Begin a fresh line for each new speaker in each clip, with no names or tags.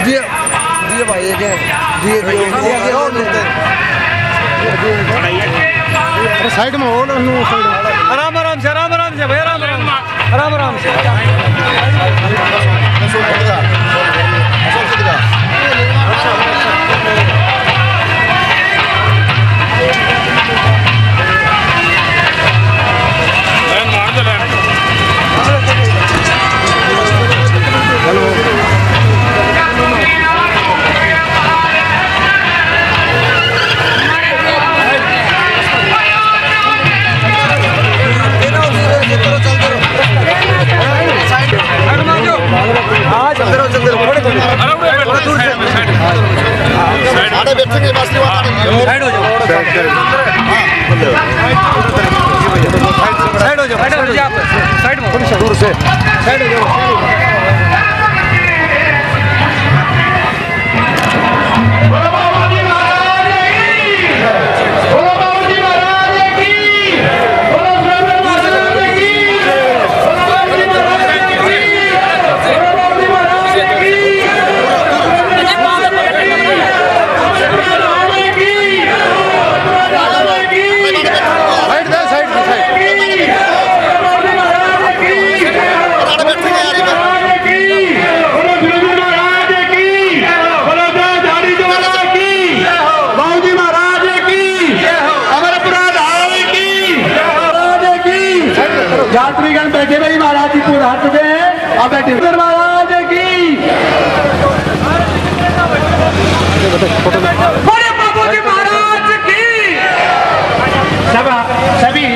दिए भाई
अरे साइड में हो ना,
आराम आराम से भैया, आराम आराम से। साइड में दूर से साइड हो जाओ।
यात्रीगण बैठे भाई, महाराज जी पूरा हाथ चुके हैं। अब बैठे महाराज की बड़े बाबू जी महाराज की सभी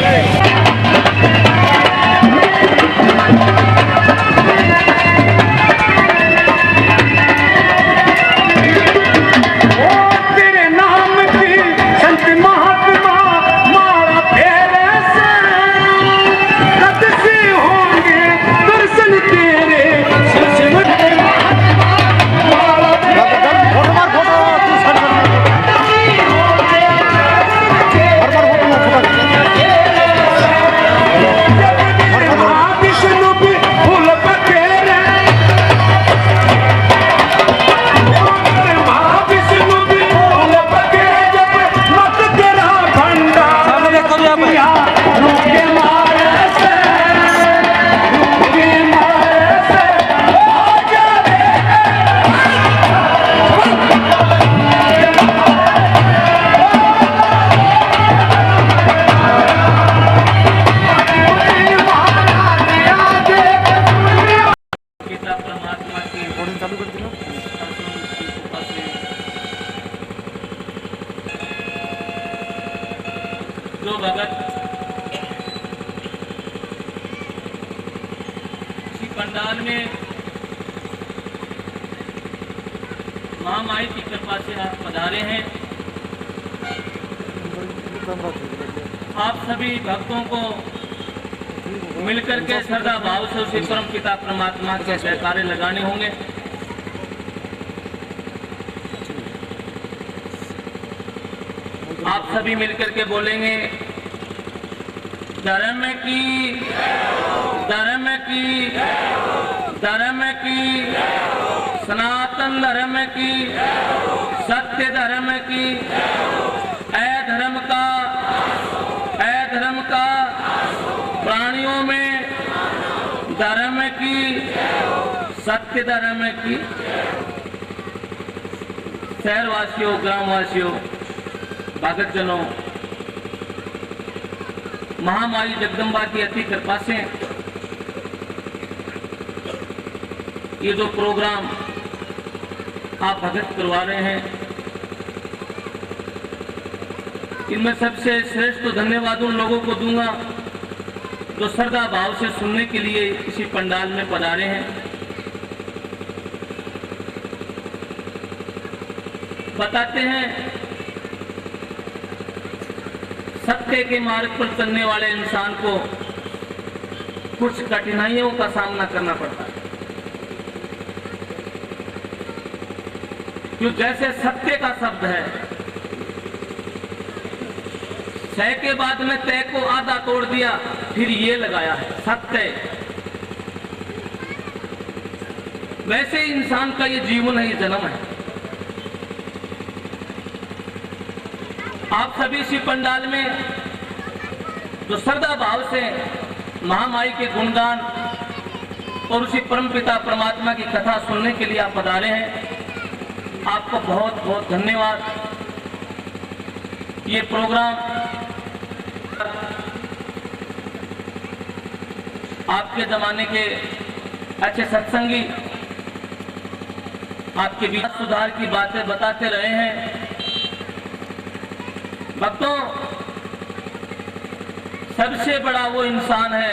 जो भगत इसी पंडाल में महामाई की कृपा से आप पधारे हैं, आप सभी भक्तों को मिलकर के श्रद्धा भाव से उसी परम पिता परमात्मा के जयकारे लगाने होंगे। आप सभी मिलकर के बोलेंगे, धर्म की धर्म की धर्म की सनातन धर्म की सत्य धर्म की अधर्म का प्राणियों में धर्म की सत्य धर्म की। शहरवासियों, ग्रामवासियों, भक्तजनों, महामाई जगदम्बा की अति कृपा से ये जो प्रोग्राम आप भगत करवा रहे हैं, इनमें सबसे श्रेष्ठ तो धन्यवाद उन लोगों को दूंगा जो श्रद्धा भाव से सुनने के लिए इसी पंडाल में पधारे हैं। बताते हैं, सत्य के मार्ग पर चलने वाले इंसान को कुछ कठिनाइयों का सामना करना पड़ता है, क्यों? जैसे सत्य का शब्द है, सह के बाद में तय को आधा तोड़ दिया, फिर ये लगाया है सत्य। वैसे ही इंसान का ये जीवन है, ये जन्म है। आप सभी इसी पंडाल में जो श्रद्धा भाव से महामाई के गुणगान और उसी परमपिता परमात्मा की कथा सुनने के लिए आप पधारे हैं, आपको बहुत बहुत धन्यवाद। ये प्रोग्राम आपके जमाने के अच्छे सत्संगी आपके बीच सुधार की बातें बताते रहे हैं। भक्तों, सबसे बड़ा वो इंसान है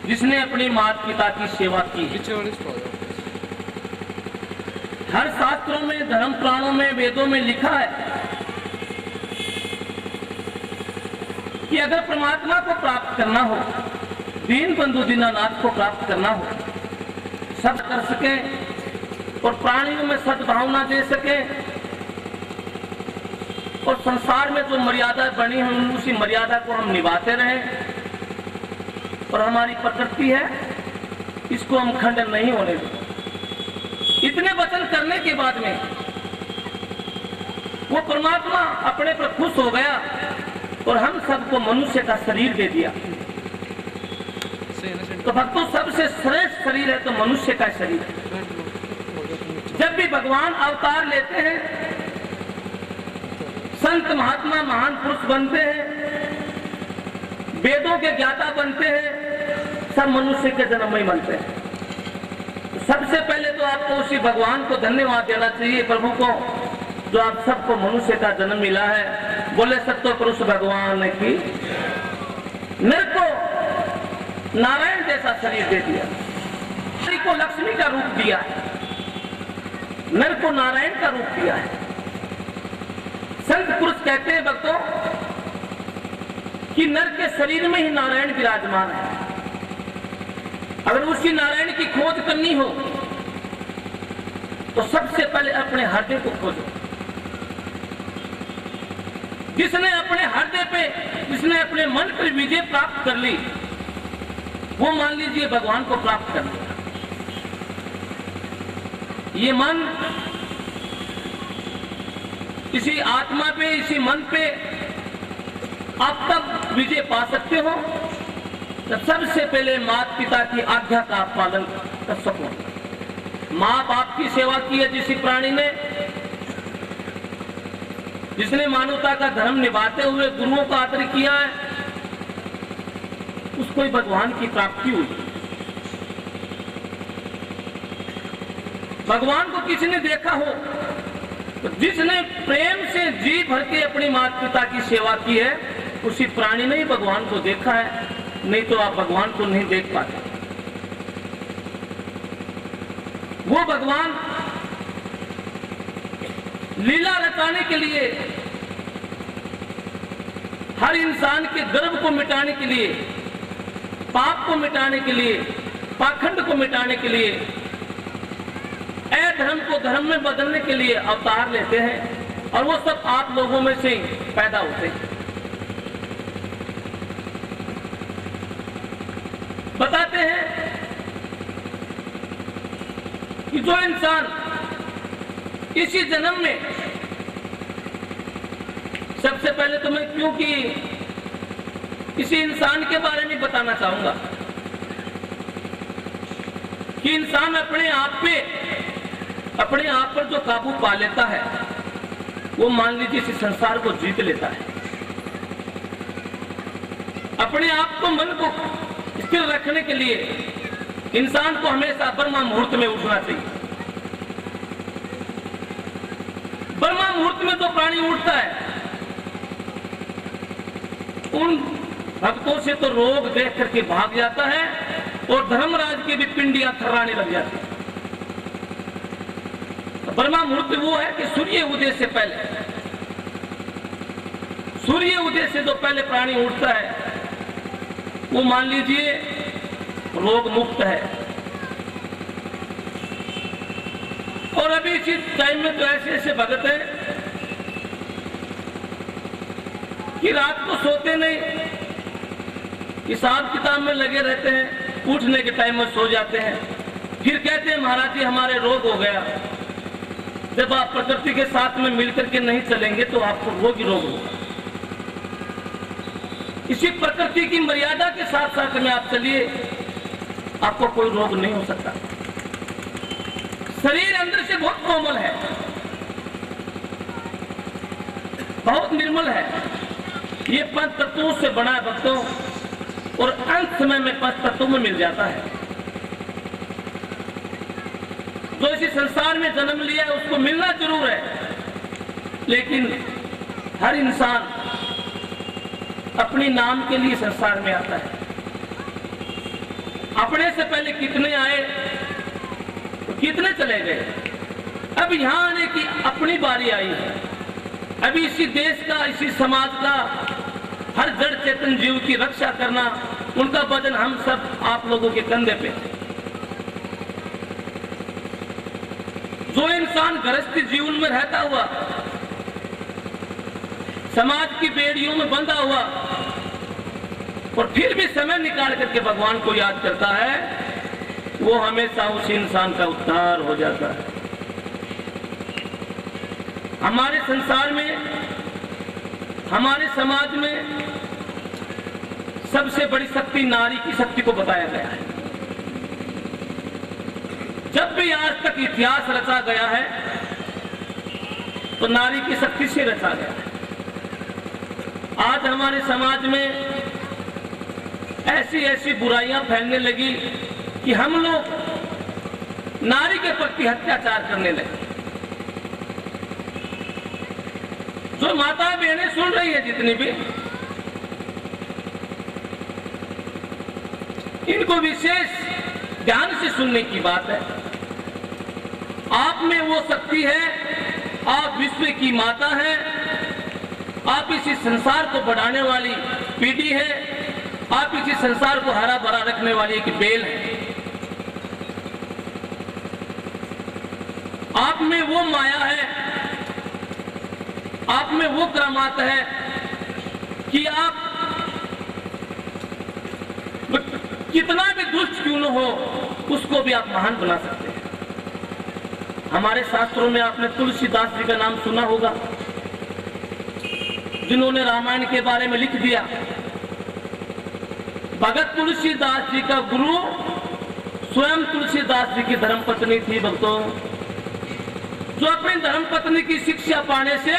जिसने अपने माता पिता की सेवा की। हर शास्त्रों में, धर्म पुराणों में, वेदों में लिखा है कि अगर परमात्मा को प्राप्त करना हो, दीन बंधु दीनानाथ को प्राप्त करना हो, सब कर सके और प्राणियों में सद्भावना दे सके और संसार में जो मर्यादा बनी है उसी मर्यादा को हम निभाते रहें और हमारी प्रकृति है इसको हम खंडन नहीं होने दें। इतने वचन करने के बाद में वो परमात्मा अपने पर खुश हो गया और हम सबको मनुष्य का शरीर दे दिया। तो भक्तों, सबसे श्रेष्ठ शरीर है तो मनुष्य का शरीर है। जब भी भगवान अवतार लेते हैं, संत महात्मा महान पुरुष बनते हैं, वेदों के ज्ञाता बनते हैं, सब मनुष्य के जन्म में बनते हैं। तो सबसे पहले तो आपको उसी भगवान को धन्यवाद देना चाहिए, प्रभु को, जो आप सबको मनुष्य का जन्म मिला है। बोले सत्य पुरुष भगवान की। नर को नारायण जैसा शरीर दे दिया, स्त्री को लक्ष्मी का रूप दिया है, नर को नारायण का रूप दिया है। संत पुरुष कहते हैं भक्तों कि नर के शरीर में ही नारायण विराजमान है। अगर उसी नारायण की खोज करनी हो तो सबसे पहले अपने हृदय को खोजो। जिसने अपने हृदय पे, जिसने अपने मन पर विजय प्राप्त कर ली, वो मान लीजिए भगवान को प्राप्त कर लिया। ये मन इसी आत्मा पे, इसी मन पे आप तब विजय पा सकते हो जब सबसे पहले माता पिता की आज्ञा का पालन कर सको। माँ बाप की सेवा की है जिस प्राणी ने, जिसने मानवता का धर्म निभाते हुए गुरुओं का आदर किया है, उसको ही भगवान की प्राप्ति हुई। भगवान को किसी ने देखा हो तो जिसने प्रेम से जी भर के अपनी माता पिता की सेवा की है, उसी प्राणी ने ही भगवान को देखा है, नहीं तो आप भगवान को नहीं देख पाते। वो भगवान लीला रचाने के लिए, हर इंसान के गर्व को मिटाने के लिए, पाप को मिटाने के लिए, पाखंड को मिटाने के लिए, अधर्म को धर्म में बदलने के लिए अवतार लेते हैं और वो सब आप लोगों में से पैदा होते हैं। बताते हैं कि जो इंसान इसी जन्म में, सबसे पहले तो मैं क्योंकि किसी इंसान के बारे में बताना चाहूंगा कि इंसान अपने आप पर जो काबू पा लेता है, वो मान लीजिए इस संसार को जीत लेता है। अपने आप को, मन को स्थिर रखने के लिए इंसान को हमेशा ब्रह्म मुहूर्त में उठना चाहिए। ब्रह्म मुहूर्त में जो प्राणी उठता है, उन भक्तों से तो रोग देख करके भाग जाता है और धर्मराज की भी पिंडियां थर्राने लग जाती है। ब्रह्म मुहूर्त वो है कि सूर्य उदय से पहले, सूर्य उदय से जो पहले प्राणी उठता है, वो मान लीजिए रोग मुक्त है। और अभी इसी टाइम में तो ऐसे ऐसे भगत हैं कि रात को सोते नहीं, हिसाब किताब में लगे रहते हैं, उठने के टाइम में सो जाते हैं, फिर कहते हैं महाराज जी हमारे रोग हो गया। जब आप प्रकृति के साथ में मिलकर के नहीं चलेंगे तो आपको रोग ही रोग होगा। इसी प्रकृति की मर्यादा के साथ साथ में आप चलिए, आपको कोई रोग नहीं हो सकता। शरीर अंदर से बहुत कोमल है, बहुत निर्मल है। ये 5 तत्वों से बना है भक्तों, और अंत समय में 5 तत्वों में मिल जाता है। जो इसी संसार में जन्म लिया है उसको मिलना जरूर है, लेकिन हर इंसान अपनी नाम के लिए संसार में आता है। अपने से पहले कितने आए तो कितने चले गए। अब यहां आने की अपनी बारी आई है। अभी इसी देश का, इसी समाज का, हर जड़ चेतन जीव की रक्षा करना, उनका वजन हम सब आप लोगों के कंधे पे। जो इंसान गृहस्थी जीवन में रहता हुआ, समाज की बेड़ियों में बंधा हुआ, और फिर भी समय निकाल करके भगवान को याद करता है, वो हमेशा उस इंसान का उद्धार हो जाता है। हमारे संसार में, हमारे समाज में सबसे बड़ी शक्ति नारी की शक्ति को बताया गया है। जब भी आज तक इतिहास रचा गया है तो नारी की शक्ति से रचा गया है। आज हमारे समाज में ऐसी ऐसी बुराइयां फैलने लगी कि हम लोग नारी के प्रति अत्याचार करने लगे। जो माता बहनें सुन रही है जितनी भी, इनको विशेष ध्यान से सुनने की बात है। आप में वो शक्ति है, आप विश्व की माता हैं, आप इसी संसार को बढ़ाने वाली पीढ़ी है, आप इसी संसार को हरा भरा रखने वाली एक बेल है। आप में वो माया है, आप में वो करामात है कि आप कितना भी दुष्ट क्यों न हो उसको भी आप महान बना सकते हैं। हमारे शास्त्रों में आपने तुलसीदास जी का नाम सुना होगा, जिन्होंने रामायण के बारे में लिख दिया। भगत तुलसीदास जी का गुरु स्वयं तुलसीदास जी की धर्मपत्नी थी भक्तों, जो अपनी धर्मपत्नी की शिक्षा पाने से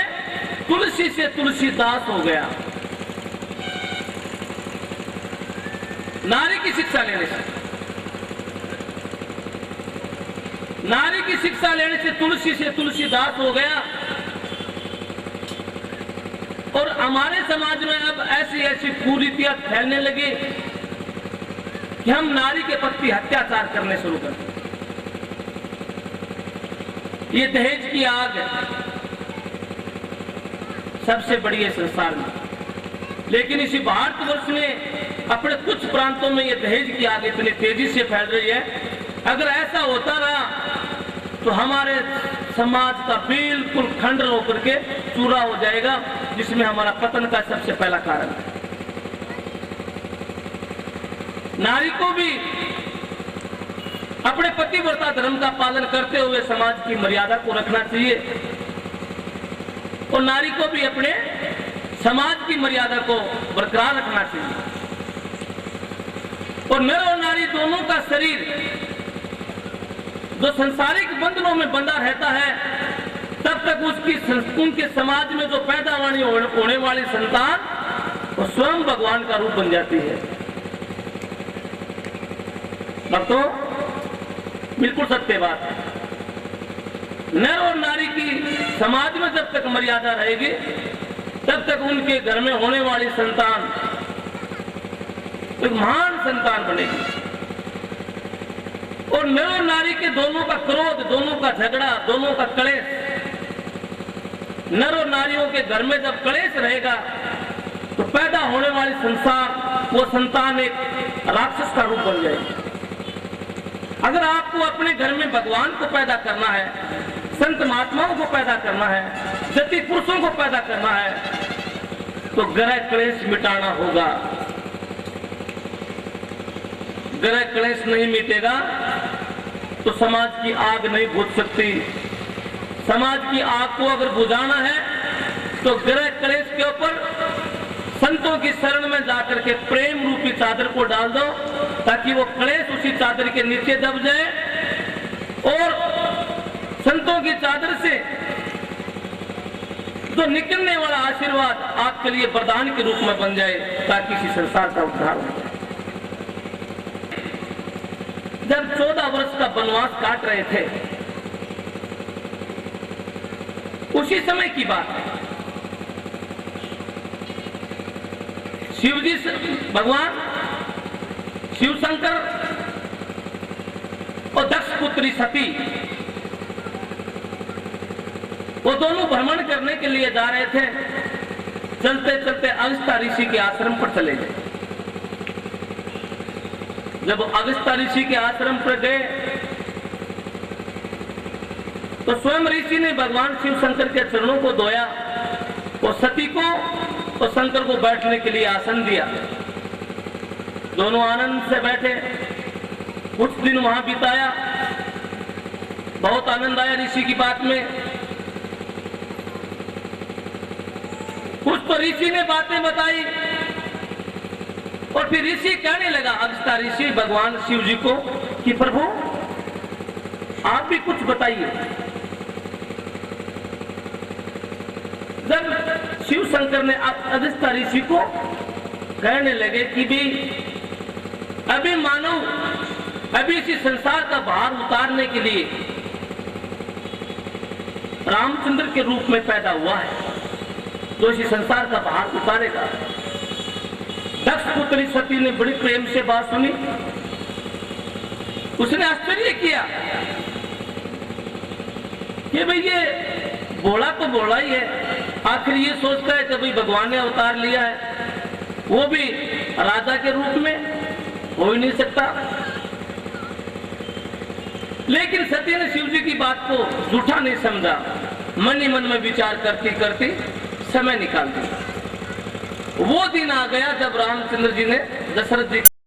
तुलसी से तुलसीदास हो गया। नारी की शिक्षा लेने से, नारी की शिक्षा लेने से तुलसी से तुलसीदास हो गया। और हमारे समाज में अब ऐसी ऐसी कुरीतियां फैलने लगी कि हम नारी के प्रति अत्याचार करने शुरू कर दिए। ये दहेज की आग है सबसे बड़ी है संसार में, लेकिन इसी भारतवर्ष में अपने कुछ प्रांतों में ये दहेज की आग इतनी तेजी से फैल रही है। अगर ऐसा होता रहा तो हमारे समाज का बिल्कुल खंडन होकर के चूरा हो जाएगा, जिसमें हमारा पतन का सबसे पहला कारण है। नारी को भी अपने पतिव्रता धर्म का पालन करते हुए समाज की मर्यादा को रखना चाहिए, और नारी को भी अपने समाज की मर्यादा को बरकरार रखना चाहिए। और नर और नारी दोनों का शरीर जो संसारिक बंधनों में बंधा रहता है, तब तक उनके समाज में जो पैदा होने वाली संतान वो स्वयं भगवान का रूप बन जाती है। भक्तों, बिल्कुल सत्य बात है। नर और नारी की समाज में जब तक मर्यादा रहेगी, तब तक उनके घर में होने वाली संतान एक महान संतान बनेगी। और नर और नारी के दोनों का क्रोध, दोनों का झगड़ा, दोनों का कलेश, नर और नारियों के घर में जब कलेश रहेगा तो पैदा होने वाली संसार, वो संतान एक राक्षस का रूप बन जाएगी। अगर आपको अपने घर में भगवान को पैदा करना है, संत महात्माओं को पैदा करना है, जति पुरुषों को पैदा करना है, तो ग्रह क्लेश मिटाना होगा। ग्रह क्लेश नहीं मिटेगा तो समाज की आग नहीं बुझ सकती। समाज की आग को अगर बुझाना है तो ग्रह क्लेश के ऊपर संतों की शरण में जाकर के प्रेम रूपी चादर को डाल दो, ताकि वो क्लेश उसी चादर के नीचे दब जाए और संतों की चादर से जो निकलने वाला आशीर्वाद आपके लिए वरदान के रूप में बन जाए, ताकि इसी संसार का उद्धार हो जाए। जब 14 वर्ष का वनवास काट रहे थे, उसी समय की बात है, शिवजी भगवान शिव शंकर और दक्ष पुत्री सती वो दोनों भ्रमण करने के लिए जा रहे थे। चलते चलते अगस्त्य ऋषि के आश्रम पर चले गए। जब अगस्त्य ऋषि के आश्रम पर गए तो स्वयं ऋषि ने भगवान शिव शंकर के चरणों को धोया और सती को और शंकर को बैठने के लिए आसन दिया। दोनों आनंद से बैठे, कुछ दिन वहां बिताया। बहुत आनंद आया ऋषि की बात में। कुछ तो ऋषि ने बातें बताई और फिर ऋषि कहने लगा, अगस्त्य ऋषि भगवान शिव जी को, कि प्रभु आप भी कुछ बताइए। जब शिव शंकर ने अगस्त्य ऋषि को कहने लगे कि भी अभी मानव अभी इसी संसार का भार उतारने के लिए रामचंद्र के रूप में पैदा हुआ है, जो इसी संसार का भार उतारेगा। दक्ष पुत्री सती ने बड़ी प्रेम से बात सुनी। उसने आश्चर्य किया कि भाई ये बोला तो बोला ही है, आखिर ये सोचता है कि भाई भगवान ने अवतार लिया है, वो भी राजा के रूप में, हो ही नहीं सकता। लेकिन सती ने शिव जी की बात को झूठा नहीं समझा, मन ही मन में विचार करती करती समय निकाल दिया। वो दिन आ गया जब रामचंद्र जी ने दशरथ जी